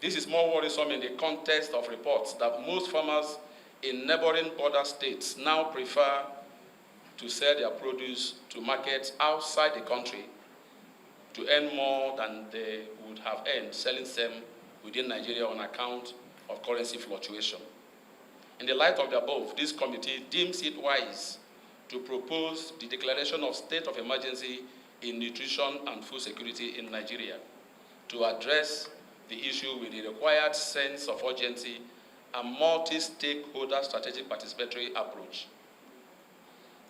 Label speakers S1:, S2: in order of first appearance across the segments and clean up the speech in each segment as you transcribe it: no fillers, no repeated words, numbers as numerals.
S1: This is more worrisome in the context of reports that most farmers in neighboring border states now prefer to sell their produce to markets outside the country to earn more than they would have earned selling them within Nigeria on account of currency fluctuation. In the light of the above, this committee deems it wise to propose the declaration of state of emergency in nutrition and food security in Nigeria to address the issue with the required sense of urgency and multi-stakeholder strategic participatory approach.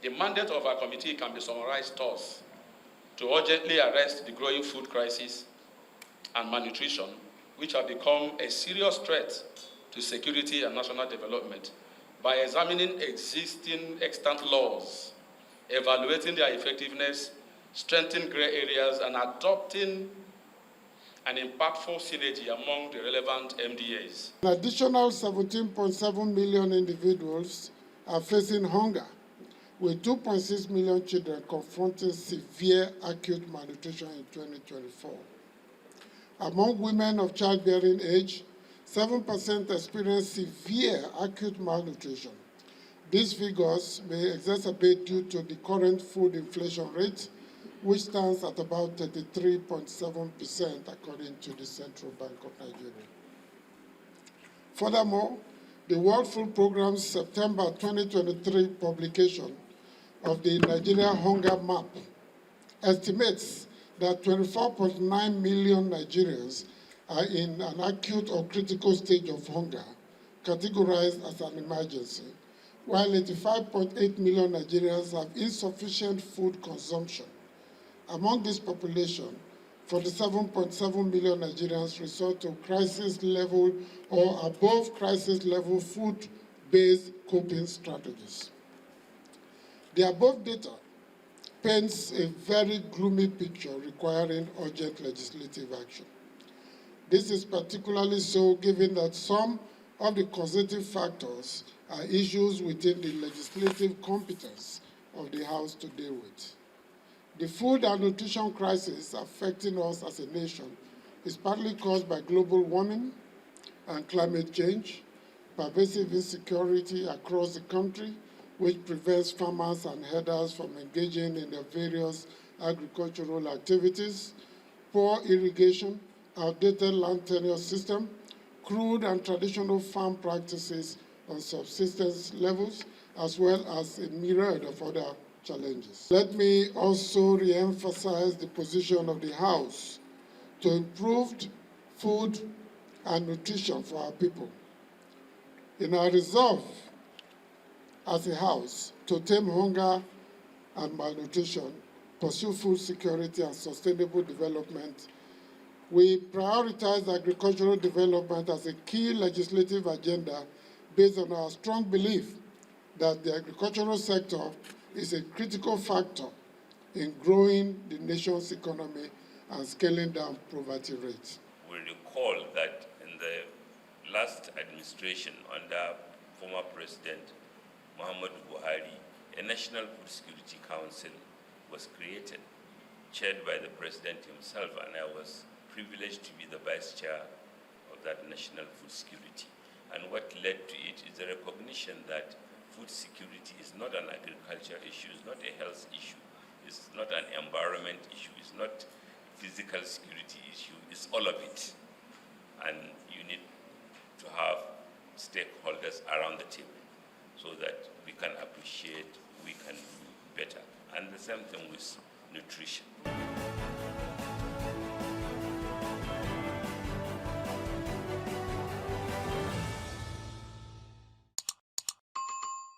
S1: The mandate of our committee can be summarized thus: to urgently arrest the growing food crisis and malnutrition, which have become a serious threat to security and national development, by examining existing extant laws, evaluating their effectiveness, strengthening gray areas, and adopting an impactful synergy among the relevant MDAs.
S2: An additional 17.7 million individuals are facing hunger, with 2.6 million children confronting severe acute malnutrition in 2024. Among women of childbearing age, 7% experience severe acute malnutrition. These figures may exacerbate due to the current food inflation rate, which stands at about 33.7% according to the Central Bank of Nigeria. Furthermore, the World Food Programme's September 2023 publication of the Nigeria Hunger Map estimates that 24.9 million Nigerians are in an acute or critical stage of hunger, categorized as an emergency, while 85.8 million Nigerians have insufficient food consumption. Among this population, 47.7 million Nigerians resort to crisis level or above crisis level food-based coping strategies. The above data paints a very gloomy picture requiring urgent legislative action. This is particularly so given that some of the causative factors are issues within the legislative competence of the House to deal with. The food and nutrition crisis affecting us as a nation is partly caused by global warming and climate change, pervasive insecurity across the country, which prevents farmers and herders from engaging in their various agricultural activities, poor irrigation, outdated land tenure system, crude and traditional farm practices on subsistence levels, as well as a myriad of other challenges. Let me also re-emphasize the position of the House to improve food and nutrition for our people. In our resolve as a House to tame hunger and malnutrition, pursue food security and sustainable development, we prioritize agricultural development as a key legislative agenda based on our strong belief that the agricultural sector is a critical factor in growing the nation's economy and scaling down poverty rates.
S3: We recall that in the last administration under former President Muhammadu Buhari, a National Food Security Council was created, chaired by the President himself, and I was privileged to be the Vice Chair of that National Food Security. And what led to it is the recognition that food security is not an agriculture issue, it's not a health issue, it's not an environment issue, it's not physical security issue, it's all of it. And you need to have stakeholders around the table so that we can appreciate, we can do better. And the same thing with